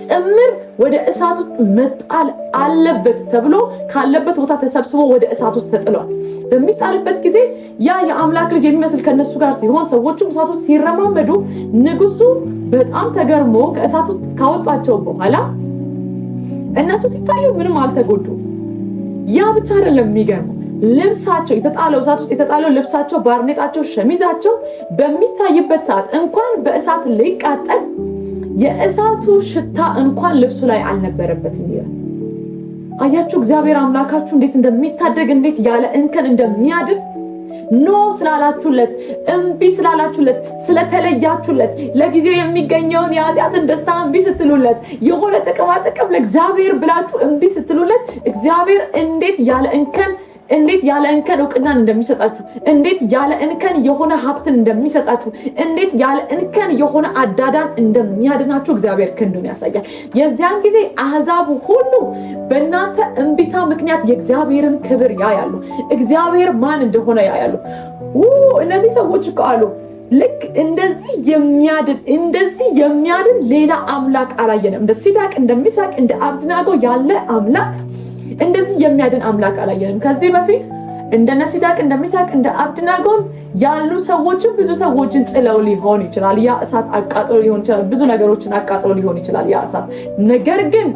ጭምር ወደ እሳት ውስጥ መጣል አለበት ተብሎ ካለበት ቦታ ተሰብስቦ ወደ እሳት ውስጥ ተጥሏል። በሚጣልበት ጊዜ ያ የአምላክ ልጅ የሚመስል ከነሱ ጋር ሲሆን ሰዎቹም እሳት ውስጥ ሲረማመዱ ንጉሱ በጣም ተገርሞ ከእሳት ውስጥ ካወጣቸው በኋላ እነሱ ሲታዩ ምንም አልተጎዱ። ያ ብቻ አይደለም የሚገርመው ልብሳቸው የተጣለው እሳት ውስጥ የተጣለው ልብሳቸው፣ ባርኔጣቸው፣ ሸሚዛቸው በሚታይበት ሰዓት እንኳን በእሳት ሊቃጠል የእሳቱ ሽታ እንኳን ልብሱ ላይ አልነበረበትም ይላል። አያችሁ እግዚአብሔር አምላካችሁ እንዴት እንደሚታደግ እንዴት ያለ እንከን እንደሚያድን። ኖ ስላላችሁለት፣ እምቢ ስላላችሁለት፣ ስለተለያችሁለት፣ ለጊዜው የሚገኘውን የኃጢአትን ደስታ እምቢ ስትሉለት፣ የሆነ ጥቅማ ጥቅም ለእግዚአብሔር ብላችሁ እምቢ ስትሉለት እግዚአብሔር እንዴት ያለ እንከን እውቅናን እንደሚሰጣችሁ፣ እንዴት ያለ እንከን የሆነ ሀብትን እንደሚሰጣችሁ፣ እንዴት ያለ እንከን የሆነ አዳዳን እንደሚያድናችሁ እግዚአብሔር ክንዱን ያሳያል። የዚያን ጊዜ አሕዛብ ሁሉ በእናንተ እምቢታ ምክንያት የእግዚአብሔርን ክብር ያያሉ፣ እግዚአብሔር ማን እንደሆነ ያያሉ። እነዚህ ሰዎች እኮ አሉ ልክ እንደዚህ የሚያድን ሌላ አምላክ አላየንም። እንደ ሲድራቅ እንደ ሚሳቅ እንደ አብደናጎ ያለ አምላክ እንደዚህ የሚያድን አምላክ አላየንም። ከዚህ በፊት እንደነ ሲድራቅ እንደ ሚሳቅ እንደ አብደናጎን ያሉ ሰዎችን ብዙ ሰዎችን ጥለው ሊሆን ይችላል። ያ እሳት አቃጥሎ ሊሆን ይችላል። ብዙ ነገሮችን አቃጥሎ ሊሆን ይችላል ያ እሳት። ነገር ግን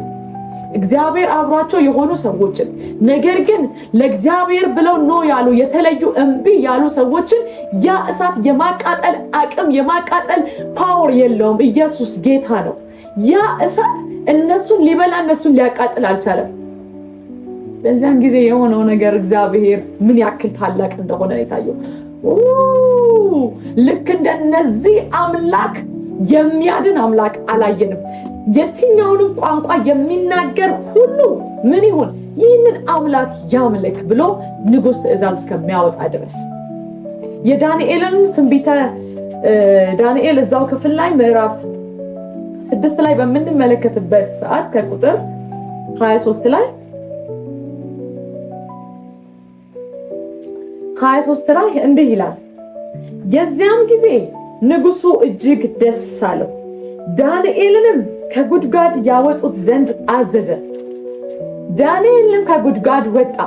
እግዚአብሔር አብሯቸው የሆኑ ሰዎችን፣ ነገር ግን ለእግዚአብሔር ብለው ኖ ያሉ የተለዩ እምቢ ያሉ ሰዎችን ያ እሳት የማቃጠል አቅም የማቃጠል ፓወር የለውም። ኢየሱስ ጌታ ነው። ያ እሳት እነሱን ሊበላ እነሱን ሊያቃጥል አልቻለም። በዚያን ጊዜ የሆነው ነገር እግዚአብሔር ምን ያክል ታላቅ እንደሆነ የታየው። ልክ እንደነዚህ አምላክ የሚያድን አምላክ አላየንም። የትኛውንም ቋንቋ የሚናገር ሁሉ ምን ይሁን ይህንን አምላክ ያምልክ ብሎ ንጉሥ ትእዛዝ እስከሚያወጣ ድረስ የዳንኤልን ትንቢተ ዳንኤል እዛው ክፍል ላይ ምዕራፍ 6 ላይ በምንመለከትበት ሰዓት ከቁጥር 23 ላይ 23 ላይ እንዲህ ይላል፣ የዚያም ጊዜ ንጉሱ እጅግ ደስ አለው፣ ዳንኤልንም ከጉድጓድ ያወጡት ዘንድ አዘዘ። ዳንኤልም ከጉድጓድ ወጣ፣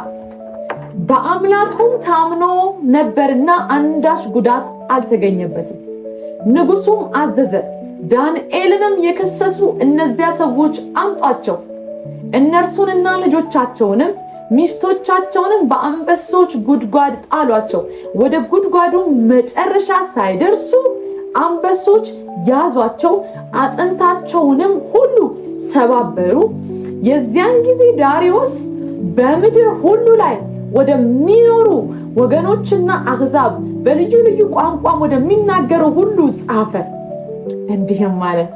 በአምላኩም ታምኖ ነበርና አንዳች ጉዳት አልተገኘበትም። ንጉሱም አዘዘ፣ ዳንኤልንም የከሰሱ እነዚያ ሰዎች አምጧቸው፣ እነርሱንና ልጆቻቸውንም ሚስቶቻቸውንም በአንበሶች ጉድጓድ ጣሏቸው። ወደ ጉድጓዱ መጨረሻ ሳይደርሱ አንበሶች ያዟቸው፣ አጥንታቸውንም ሁሉ ሰባበሩ። የዚያን ጊዜ ዳርዮስ በምድር ሁሉ ላይ ወደሚኖሩ ወገኖችና አሕዛብ በልዩ ልዩ ቋንቋም ወደሚናገሩ ሁሉ ጻፈ። እንዲህም ማለት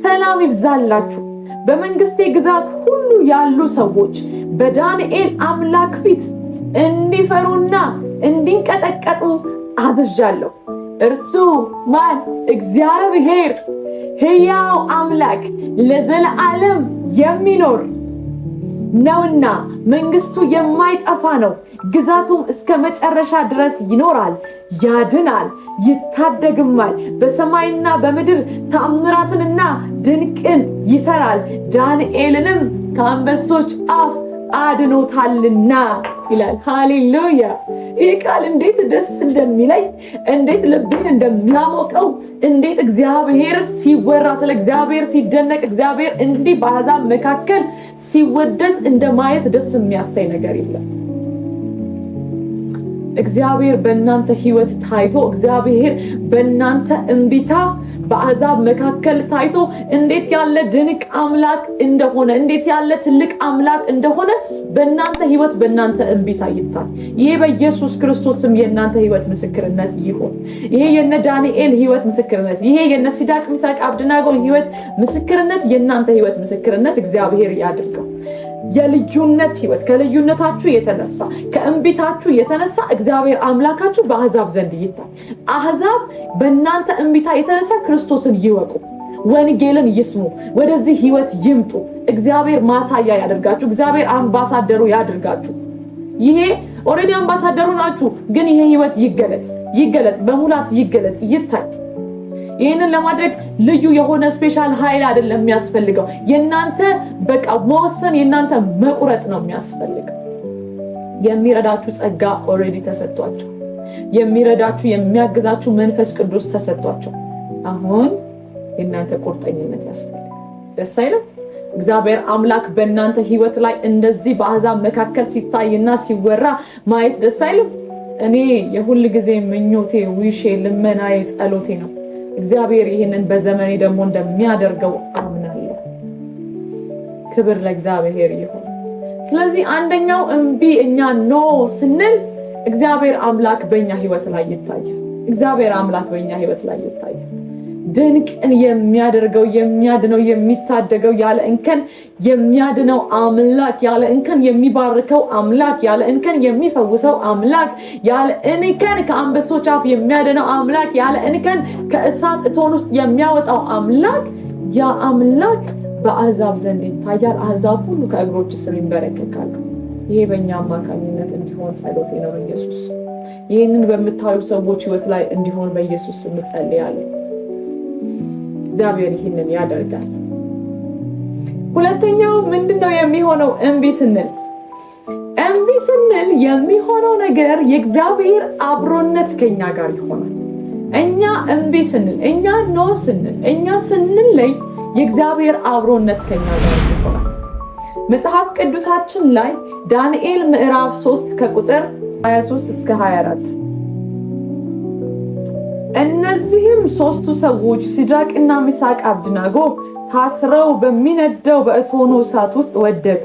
ሰላም ይብዛላችሁ። በመንግስቴ ግዛት ሁሉ ያሉ ሰዎች በዳንኤል አምላክ ፊት እንዲፈሩና እንዲንቀጠቀጡ አዝዣለሁ። እርሱ ማን? እግዚአብሔር ሕያው አምላክ ለዘለዓለም የሚኖር ነውና መንግስቱ የማይጠፋ ነው። ግዛቱም እስከ መጨረሻ ድረስ ይኖራል፣ ያድናል፣ ይታደግማል። በሰማይና በምድር ተአምራትንና ድንቅን ይሰራል። ዳንኤልንም ከአንበሶች አፍ አድኖታልና ይላል። ሃሌሉያ! ይህ ቃል እንዴት ደስ እንደሚለኝ፣ እንዴት ልቤን እንደሚያሞቀው፣ እንዴት እግዚአብሔር ሲወራ ስለ እግዚአብሔር ሲደነቅ፣ እግዚአብሔር እንዲህ በአሕዛብ መካከል ሲወደስ እንደማየት ደስ የሚያሳይ ነገር የለም። እግዚአብሔር በእናንተ ህይወት ታይቶ እግዚአብሔር በእናንተ እንቢታ በአሕዛብ መካከል ታይቶ እንዴት ያለ ድንቅ አምላክ እንደሆነ እንዴት ያለ ትልቅ አምላክ እንደሆነ በእናንተ ህይወት በእናንተ እንቢታ ይታይ። ይሄ በኢየሱስ ክርስቶስም የእናንተ ህይወት ምስክርነት ይሁን። ይሄ የነ ዳንኤል ህይወት ምስክርነት፣ ይሄ የነ ሲድራቅ ሚሳቅ አብደናጎ ህይወት ምስክርነት የእናንተ ህይወት ምስክርነት እግዚአብሔር ያድርገው። የልዩነት ህይወት ከልዩነታችሁ የተነሳ ከእንቢታችሁ የተነሳ እግዚአብሔር አምላካችሁ በአሕዛብ ዘንድ ይታይ። አሕዛብ በእናንተ እንቢታ የተነሳ ክርስቶስን ይወቁ፣ ወንጌልን ይስሙ፣ ወደዚህ ህይወት ይምጡ። እግዚአብሔር ማሳያ ያደርጋችሁ፣ እግዚአብሔር አምባሳደሩ ያደርጋችሁ። ይሄ ኦሬዲ አምባሳደሩ ናችሁ፣ ግን ይሄ ህይወት ይገለጥ በሙላት ይገለጥ ይታይ። ይሄንን ለማድረግ ልዩ የሆነ ስፔሻል ኃይል አይደለም የሚያስፈልገው። የናንተ በቃ መወሰን የናንተ መቁረጥ ነው የሚያስፈልገው። የሚረዳችሁ ጸጋ ኦሬዲ ተሰጥቷችሁ፣ የሚረዳችሁ የሚያግዛችሁ መንፈስ ቅዱስ ተሰጥቷችሁ፣ አሁን የናንተ ቁርጠኝነት ያስፈልጋል። ደስ አይልም? እግዚአብሔር አምላክ በእናንተ ህይወት ላይ እንደዚህ በአሕዛብ መካከል ሲታይና ሲወራ ማየት ደስ አይልም? እኔ የሁል ጊዜ ምኞቴ፣ ዊሼ፣ ልመናዬ፣ ጸሎቴ ነው እግዚአብሔር ይሄንን በዘመኔ ደግሞ እንደሚያደርገው አምናለሁ። ክብር ለእግዚአብሔር ይሁን። ስለዚህ አንደኛው እምቢ እኛ ኖ ስንል እግዚአብሔር አምላክ በእኛ ህይወት ላይ ይታያል። እግዚአብሔር አምላክ በእኛ ህይወት ላይ ይታያል። ድንቅን የሚያደርገው የሚያድነው የሚታደገው ያለ እንከን የሚያድነው አምላክ፣ ያለ እንከን የሚባርከው አምላክ፣ ያለ እንከን የሚፈውሰው አምላክ፣ ያለ እንከን ከአንበሶች አፍ የሚያድነው አምላክ፣ ያለ እንከን ከእሳት እቶን ውስጥ የሚያወጣው አምላክ፣ ያ አምላክ በአሕዛብ ዘንድ ይታያል። አሕዛብ ሁሉ ከእግሮች ስር ይንበረከካሉ። ይሄ በእኛ አማካኝነት እንዲሆን ጸሎቴ ነው በኢየሱስ። ይህንን በምታዩ ሰዎች ህይወት ላይ እንዲሆን በኢየሱስ ስም ጸልያለሁ። እግዚአብሔር ይህንን ያደርጋል። ሁለተኛው ምንድነው የሚሆነው? እምቢ ስንል የሚሆነው ነገር የእግዚአብሔር አብሮነት ከኛ ጋር ይሆናል። እኛ እምቢ ስንል፣ እኛ ኖ ስንል፣ እኛ ስንለይ የእግዚአብሔር አብሮነት ከኛ ጋር ይሆናል። መጽሐፍ ቅዱሳችን ላይ ዳንኤል ምዕራፍ 3 ከቁጥር 23 እስከ 24 እነዚህም ሶስቱ ሰዎች ሲድራቅና ሚሳቅ አብደናጎ ታስረው በሚነደው በእቶኑ እሳት ውስጥ ወደቁ።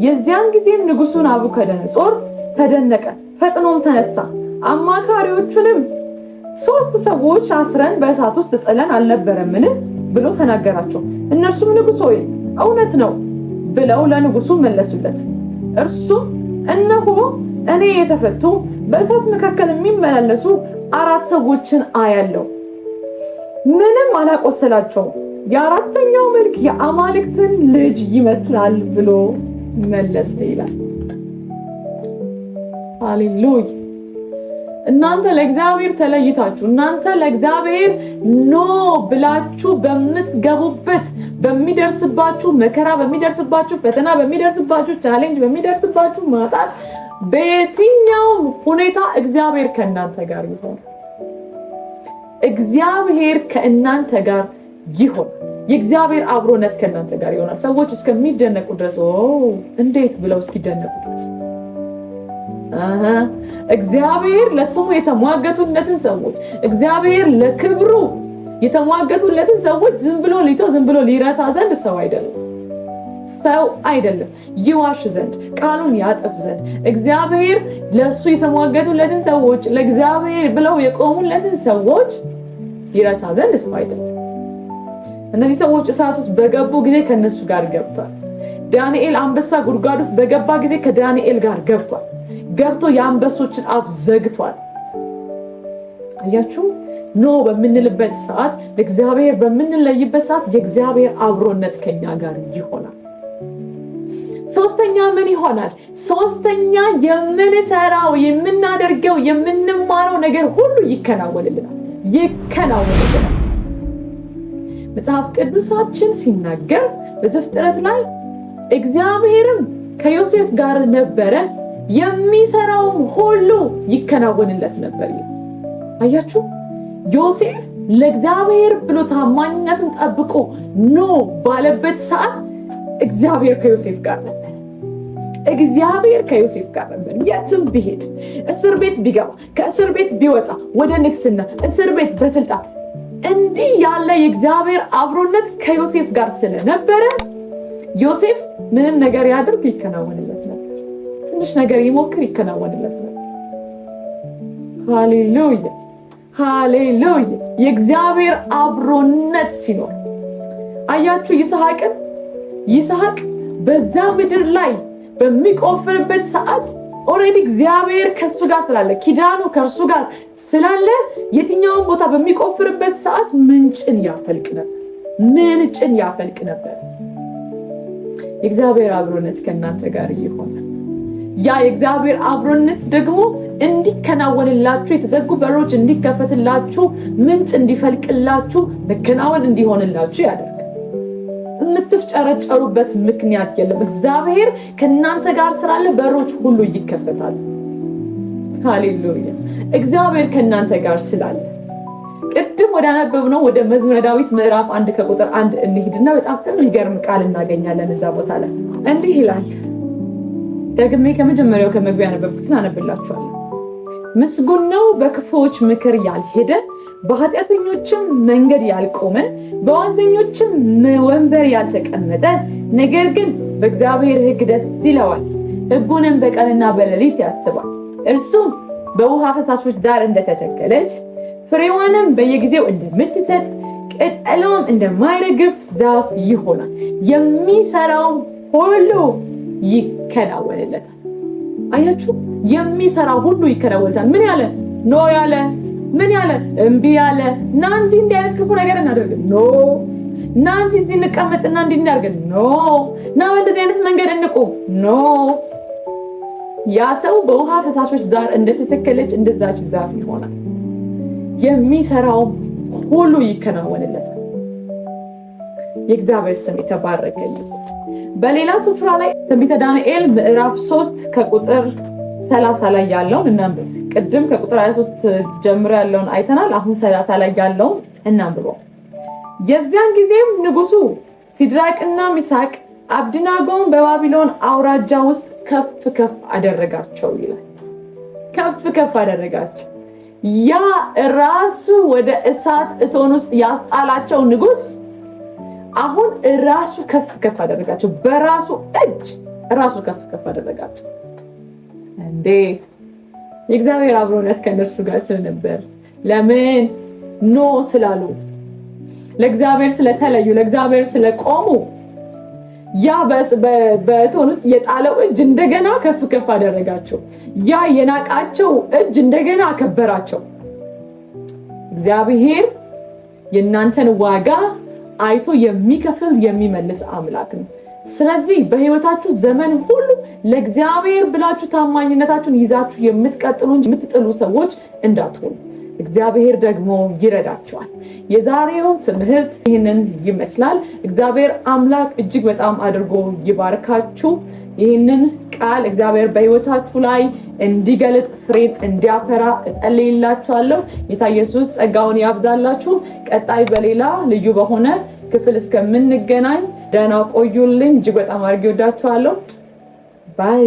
የዚያን ጊዜም ንጉሡ ናቡከደነጾር ተደነቀ፣ ፈጥኖም ተነሳ፣ አማካሪዎቹንም ሶስት ሰዎች አስረን በእሳት ውስጥ ጥለን አልነበረምን ብሎ ተናገራቸው። እነርሱም ንጉሥ ሆይ እውነት ነው ብለው ለንጉሡ መለሱለት። እርሱም እነሆ እኔ የተፈቱ በእሳት መካከል የሚመላለሱ 4 ሰዎችን አያለው፣ ምንም አላቆሰላቸውም፣ የአራተኛው መልክ የአማልክትን ልጅ ይመስላል ብሎ መለሰ ይላል። ሃሌሉያ! እናንተ ለእግዚአብሔር ተለይታችሁ፣ እናንተ ለእግዚአብሔር ኖ ብላችሁ በምትገቡበት በሚደርስባችሁ መከራ፣ በሚደርስባችሁ ፈተና፣ በሚደርስባችሁ ቻሌንጅ፣ በሚደርስባችሁ ማጣት፣ በየትኛው ሁኔታ እግዚአብሔር ከእናንተ ጋር ይሆን። እግዚአብሔር ከእናንተ ጋር ይሆን። የእግዚአብሔር አብሮነት ከእናንተ ጋር ይሆናል። ሰዎች እስከሚደነቁ ድረስ እንዴት ብለው እስኪደነቁ ድረስ እግዚአብሔር ለስሙ የተሟገቱለትን ሰዎች፣ እግዚአብሔር ለክብሩ የተሟገቱለትን ሰዎች ዝም ብሎ ሊተው ዝም ብሎ ሊረሳ ዘንድ ሰው አይደለም። ይዋሽ ዘንድ ቃሉን ያጥፍ ዘንድ እግዚአብሔር ለሱ የተሟገቱለትን ሰዎች፣ ለእግዚአብሔር ብለው የቆሙለትን ሰዎች ይረሳ ዘንድ ሰው አይደለም። እነዚህ ሰዎች እሳት ውስጥ በገቡ ጊዜ ከነሱ ጋር ገብቷል። ዳንኤል አንበሳ ጉድጓድ ውስጥ በገባ ጊዜ ከዳንኤል ጋር ገብቷል። ገብቶ የአንበሶችን አፍ ዘግቷል። አያችሁ? ኖ በምንልበት ሰዓት፣ ለእግዚአብሔር በምንለይበት ሰዓት የእግዚአብሔር አብሮነት ከኛ ጋር ይሆናል። ሶስተኛ ምን ይሆናል? ሶስተኛ የምንሰራው፣ የምናደርገው፣ የምንማረው ነገር ሁሉ ይከናወንልናል። መጽሐፍ ቅዱሳችን ሲናገር በዘፍጥረት ላይ እግዚአብሔርም ከዮሴፍ ጋር ነበረ፣ የሚሰራውም ሁሉ ይከናወንለት ነበር። አያችሁ? ዮሴፍ ለእግዚአብሔር ብሎ ታማኝነቱን ጠብቆ ኖ ባለበት ሰዓት እግዚአብሔር ከዮሴፍ ጋር ነበር። እግዚአብሔር ከዮሴፍ ጋር ነበር። የትም ቢሄድ፣ እስር ቤት ቢገባ፣ ከእስር ቤት ቢወጣ፣ ወደ ንግስና፣ እስር ቤት፣ በስልጣን እንዲህ ያለ የእግዚአብሔር አብሮነት ከዮሴፍ ጋር ስለነበረ ዮሴፍ ምንም ነገር ያድርግ ይከናወንለት ነበር። ትንሽ ነገር ይሞክር ይከናወንለት ነበር። ሃሌሉያ ሃሌሉያ! የእግዚአብሔር አብሮነት ሲኖር አያችሁ። ይስሐቅ በዛ ምድር ላይ በሚቆፍርበት ሰዓት ኦልሬዲ እግዚአብሔር ከሱ ጋር ስላለ፣ ኪዳኑ ከእርሱ ጋር ስላለ የትኛውን ቦታ በሚቆፍርበት ሰዓት ምንጭን ያፈልቅ ነበር። የእግዚአብሔር አብሮነት ከእናንተ ጋር ይሆናል። ያ የእግዚአብሔር አብሮነት ደግሞ እንዲከናወንላችሁ፣ የተዘጉ በሮች እንዲከፈትላችሁ፣ ምንጭ እንዲፈልቅላችሁ፣ መከናወን እንዲሆንላችሁ ያደርጋል። የምትፍጨረጨሩበት ምክንያት የለም። እግዚአብሔር ከእናንተ ጋር ስላለ በሮች ሁሉ ይከፈታሉ። ሃሌሉያ! እግዚአብሔር ከእናንተ ጋር ስላለ ቅድም ወደ አነበብነው ወደ መዝሙረ ዳዊት ምዕራፍ 1 ከቁጥር 1 እንሂድና በጣም የሚገርም ቃል እናገኛለን። እዛ ቦታ ላይ እንዲህ ይላል። ደግሜ ከመጀመሪያው ከመግቢያ ያነበብኩትን አነብላችኋለሁ። ምስጉን ነው በክፉዎች ምክር ያልሄደ፣ በኃጢአተኞችም መንገድ ያልቆመ፣ በዋዘኞችም ወንበር ያልተቀመጠ፣ ነገር ግን በእግዚአብሔር ሕግ ደስ ይለዋል፣ ሕጉንም በቀንና በሌሊት ያስባል። እርሱም በውሃ ፈሳሾች ዳር እንደተተከለች ፍሬዋንም በየጊዜው እንደምትሰጥ ቅጠሏም እንደማይረግፍ ዛፍ ይሆናል፣ የሚሰራውም ሁሉ ይከናወንለታል። አያችሁ፣ የሚሰራ ሁሉ ይከናወንለታል። ምን ያለ ኖ ያለ፣ ምን ያለ እምቢ ያለ፣ ና እንጂ እንዲህ አይነት ክፉ ነገር እናደርግ ኖ፣ ና እንጂ እዚህ እንቀመጥና እንዲህ እናደርግ ኖ፣ ና በእንደዚህ አይነት መንገድ እንቁም ኖ። ያ ሰው በውሃ ፈሳሾች ዳር እንደተተከለች እንደዛች ዛፍ ይሆናል፣ የሚሰራውም ሁሉ ይከናወንለታል። የእግዚአብሔር ስም የተባረከ ይሁን። በሌላ ስፍራ ላይ ትንቢተ ዳንኤል ምዕራፍ 3 ከቁጥር 30 ላይ ያለውን እናንብብ። ቅድም ከቁጥር 23 ጀምሮ ያለውን አይተናል። አሁን 30 ላይ ያለውን እናንብበው። የዚያን ጊዜም ንጉሱ ሲድራቅና ሚሳቅ አብድናጎን በባቢሎን አውራጃ ውስጥ ከፍ ከፍ አደረጋቸው ይላል። ከፍ ከፍ አደረጋቸው። ያ ራሱ ወደ እሳት እቶን ውስጥ ያስጣላቸው ንጉስ አሁን ራሱ ከፍ ከፍ አደረጋቸው። በራሱ እጅ ራሱ ከፍ ከፍ አደረጋቸው። እንዴት! የእግዚአብሔር አብሮነት ከነርሱ ጋር ስለነበር። ለምን? ኖ ስላሉ፣ ለእግዚአብሔር ስለተለዩ፣ ለእግዚአብሔር ስለቆሙ ያ በእቶን ውስጥ የጣለው እጅ እንደገና ከፍ ከፍ አደረጋቸው። ያ የናቃቸው እጅ እንደገና አከበራቸው። እግዚአብሔር የእናንተን ዋጋ አይቶ የሚከፍል የሚመልስ አምላክ ነው። ስለዚህ በህይወታችሁ ዘመን ሁሉ ለእግዚአብሔር ብላችሁ ታማኝነታችሁን ይዛችሁ የምትቀጥሉ እንጂ የምትጥሉ ሰዎች እንዳትሆኑ እግዚአብሔር ደግሞ ይረዳችኋል። የዛሬው ትምህርት ይህንን ይመስላል። እግዚአብሔር አምላክ እጅግ በጣም አድርጎ ይባርካችሁ። ይህንን ቃል እግዚአብሔር በህይወታችሁ ላይ እንዲገልጥ ፍሬን እንዲያፈራ እጸልይላችኋለሁ። ጌታ ኢየሱስ ጸጋውን ያብዛላችሁ። ቀጣይ በሌላ ልዩ በሆነ ክፍል እስከምንገናኝ ደህና ቆዩልኝ። እጅግ በጣም አድርጌ ወዳችኋለሁ። ባይ